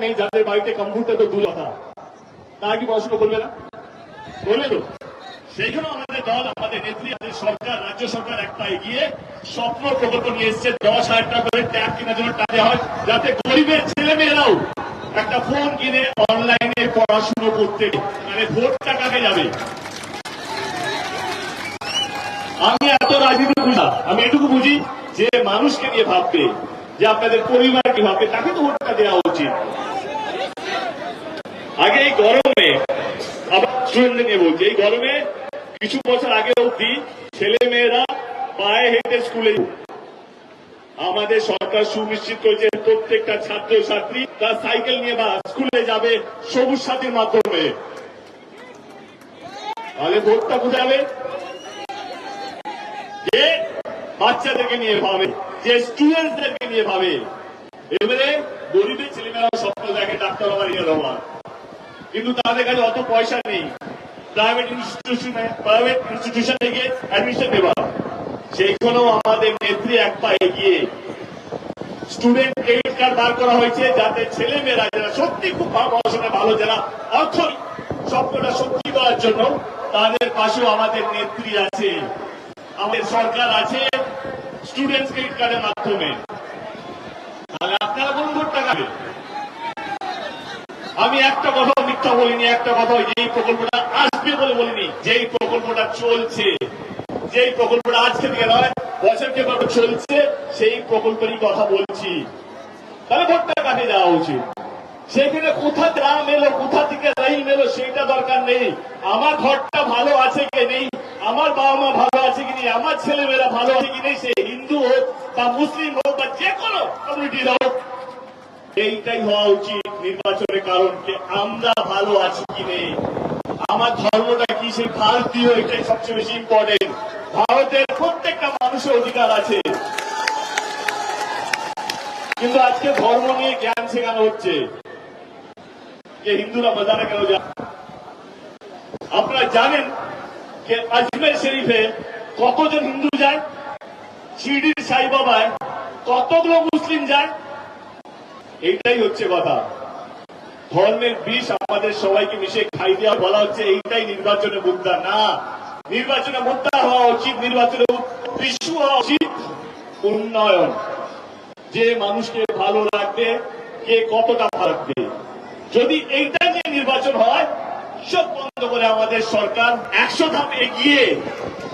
নেই, যাদের বাড়িতে কম্পিউটার তো দূর কথা, তারা কি পড়াশোনা করবে না? বলবে তো। সেইখানেও আমাদের দল, আমাদের নেত্রী, আমাদের সরকার, রাজ্য সরকার একটা এগিয়ে স্বপ্ন প্রকল্প নিয়ে এসছে। 10,000 টাকা করে ট্যাব কেনার জন্য টাকা দেওয়া হয়, যাতে গরিবের ছেলে মেয়েরাও একটা ফোন কিনে অনলাইনে পড়াশুনো করতে। মানে ভোটটা কাকে যাবে? আমি এত রাজনীতি বুঝি না, আমি এটুকু বুঝি যে মানুষকে নিয়ে ভাববে, যে আপনাদের পরিবার কি ভাববে, তাকে তো ভোটটা দেওয়া উচিত। আগে এই গরমে, আবার স্টুডেন্টদের নিয়ে বলছি, এই গরমে কিছু বছর আগে অবধি ছেলে মেয়েরা পায়ে হেঁটে স্কুলে, আমাদের সরকার সুনিশ্চিত করেছে প্রত্যেকটা ছাত্র ছাত্রী তার সাইকেল নিয়ে বা স্কুলে যাবে সবুজ সাথীর মাধ্যমে। তাহলে ভোটটা কোথায় যাবে? যে বাচ্চাদেরকে নিয়ে ভাবে, যে স্টুডেন্টদেরকে নিয়ে ভাবে। এবারে গরিবের ছেলেমেয়েরাও স্বপ্ন দেখে ডাক্তার হওয়ার, ইয়ে হওয়ার, কিন্তু তাদের কাছে অত পয়সা নেই প্রাইভেট ইনস্টিটিউশনে গিয়ে অ্যাডমিশন নেবার। সেইখানেও আমাদের নেত্রী এক পা এগিয়ে স্টুডেন্ট ক্রেডিট কার্ড বার করা হয়েছে, যাতে ছেলে মেয়েরা যারা সত্যি খুব পড়াশোনায় ভালো, যারা অর্থ স্বপ্নটা সত্যি করার জন্য, তাদের পাশেও আমাদের নেত্রী আছে, আমাদের সরকার আছে স্টুডেন্ট ক্রেডিট কার্ডের মাধ্যমে। তাহলে আপনারা কোন ভোটটা খাবেন? আমি একটা কথা মিথ্যা বলিনি, একটা কথা যেই প্রকল্পটা আসবে বলে বলিনি, যেই প্রকল্পটা চলছে, যেই প্রকল্পটা আজকে থেকে নয় বছরকে চলছে, সেই প্রকল্পেরই কথা বলছি। তাহলে ভোটটা কাটে যাওয়া উচিত। সেখানে কোথা গ্রাম এলো, কোথা থেকে লাইন এলো, সেইটা দরকার নেই। আমার ঘরটা ভালো আছে কি নেই, আমার বাবা মা ভালো আছে কি নেই, আমার ছেলেমেয়েরা ভালো আছে কি নেই, সে হিন্দু হোক বা মুসলিম হোক বা যে কোনো কমিউনিটির হোক, এইটাই হওয়া উচিত নির্বাচনের। কারণ আমরা ভালো আছি কি নেই, আমার ধর্মটা কি, সেই ভারতীয়, এটাই সবচেয়ে বেশি ইম্পর্টেন্ট। ভারতের প্রত্যেকটা মানুষের অধিকার আছে, কিন্তু আজকে ধর্ম নিয়ে জ্ঞান শেখানো হচ্ছে যে হিন্দুরা বাজারে কেন যায়। আপনারা জানেন যে আজমের শরীফে কতজন হিন্দু যায়, শিরডির সাই বাবায় কতগুলো মুসলিম যায়। এইটাই হচ্ছে কথা। ধর্মের বিষ আমাদের সবাইকে মিশে খাই দেওয়া, বলা হচ্ছে এইটাই নির্বাচনের মুদ্রা। না, নির্বাচনের মুদ্রা হওয়া উচিত, নির্বাচনের ইস্যু হওয়া উচিত উন্নয়ন। যে মানুষকে ভালো লাগবে, কে কতটা ভালো লাগবে। যদি এইটা নিয়ে নির্বাচন হয়, সব বন্ধ করে আমাদের সরকার 100 ধাপ এগিয়ে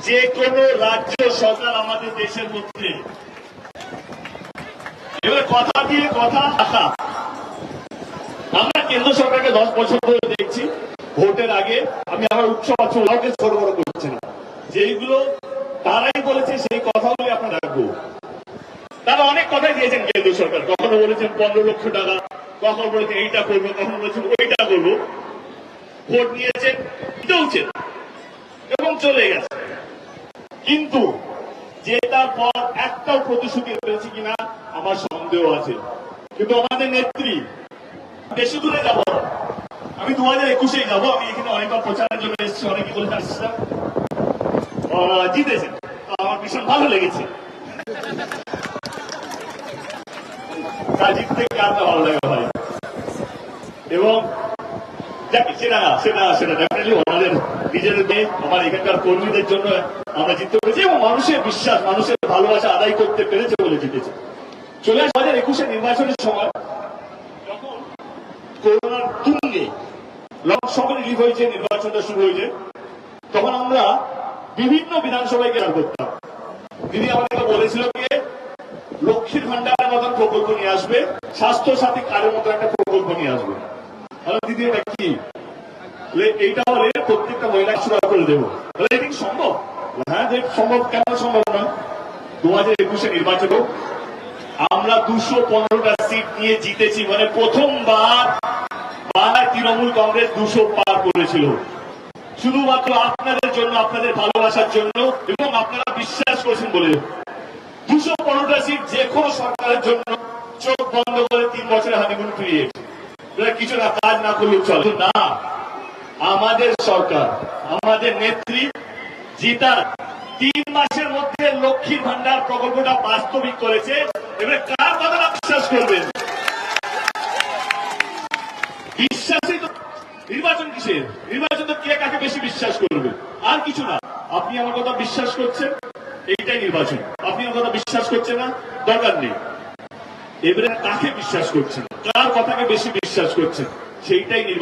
যে কোনো রাজ্য সরকার আমাদের দেশের মধ্যে। এবার কথা দিয়ে কথা রাখা। আমরা কেন্দ্র সরকারকে 10 বছর ধরে দেখছি, ভোটের আগে আমি আমার উৎসব আছে ওরাওকে ছোট বড় করছে না, যেইগুলো তারাই বলেছে সেই কথাগুলি আপনারা রাখবো। তারা অনেক কথাই দিয়েছেন কেন্দ্র সরকার, কখনো বলেছেন 15 লক্ষ টাকা, কখনো বলেছেন এইটা করবো, কখনো বলেছেন ওইটা করবো। ভোট নিয়েছেন, দিতেওছেন এবং চলে গেছে। কিন্তু জেতার পর একটাও প্রতিশ্রুতি পেয়েছি কিনা আমার সন্দেহ আছে। কিন্তু আমাদের নেত্রী, বেশি দূরে যাব, আমি 2021 যাবো। আমি এখানে অনেকবার প্রচারের জন্য এসেছি, অনেকে বলে আসছিলাম, জিতেছেন, আমার ভীষণ ভালো লেগেছে। জিততে কার না ভালো লাগে ভাই। এবং সেটা ডেফিনেটলি আমাদের নিজেদের মেয়ে, আমার এখানকার কর্মীদের জন্য আমরা জিততে পেরেছি এবং মানুষের বিশ্বাস, মানুষের ভালোবাসা আদায় করতে পেরেছে বলে জিতেছে। চলে আসে 2021 নির্বাচনের সময়, যখন করোনার তুঙ্গে লকডাউন রিলিজ হয়েছে, নির্বাচনটা শুরু হয়েছে, তখন আমরা বিভিন্ন বিধানসভায় গেলাম করতাম। দিদি আমাদেরকে বলেছিল যে লক্ষ্মীর ভান্ডারের মতন প্রকল্প নিয়ে আসবে, স্বাস্থ্য সাথী কার্ডের মতো একটা প্রকল্প নিয়ে আসবে। দিদি এটা কি, এইটা হলে প্রত্যেকটা মহিলা শুরু করে দেবো। এটা কি সম্ভব? হ্যাঁ, যে সম্ভব, কেন সম্ভব নয়। 2021 নির্বাচনে আমরা 215টা সিট নিয়ে জিতেছি। মানে প্রথমবার বাংলায় তৃণমূল কংগ্রেস 200 পার করেছিল, শুধুমাত্র আপনাদের জন্য, আপনাদের ভালোবাসার জন্য, এবং আপনারা বিশ্বাস করেছেন বলে। 215টা সিট যে কোনো সরকারের জন্য চোখ বন্ধ করে 3 বছরের হানিমুন পিরিয়ড, কিছু না কাজ না করলে চলে না। আমাদের সরকার, আমাদের নেত্রী জিতার 3 মাসের মধ্যে লক্ষ্মীর ভান্ডার প্রকল্পটা বাস্তবিক করেছে। এবারে কার কথাটা বিশ্বাস করবেন? বিশ্বাসই তো নির্বাচন কিসের? নির্বাচন তো কে কাকে বেশি বিশ্বাস করবে, আর কিছু না। আপনি আমার কথা বিশ্বাস করছেন, এইটাই নির্বাচন। আপনি আমার কথা বিশ্বাস করছেন না, দরকার নেই। এবারে কাকে বিশ্বাস করছেন, কার কথাকে বেশি বিশ্বাস করছেন, সেইটাই নির্বাচন।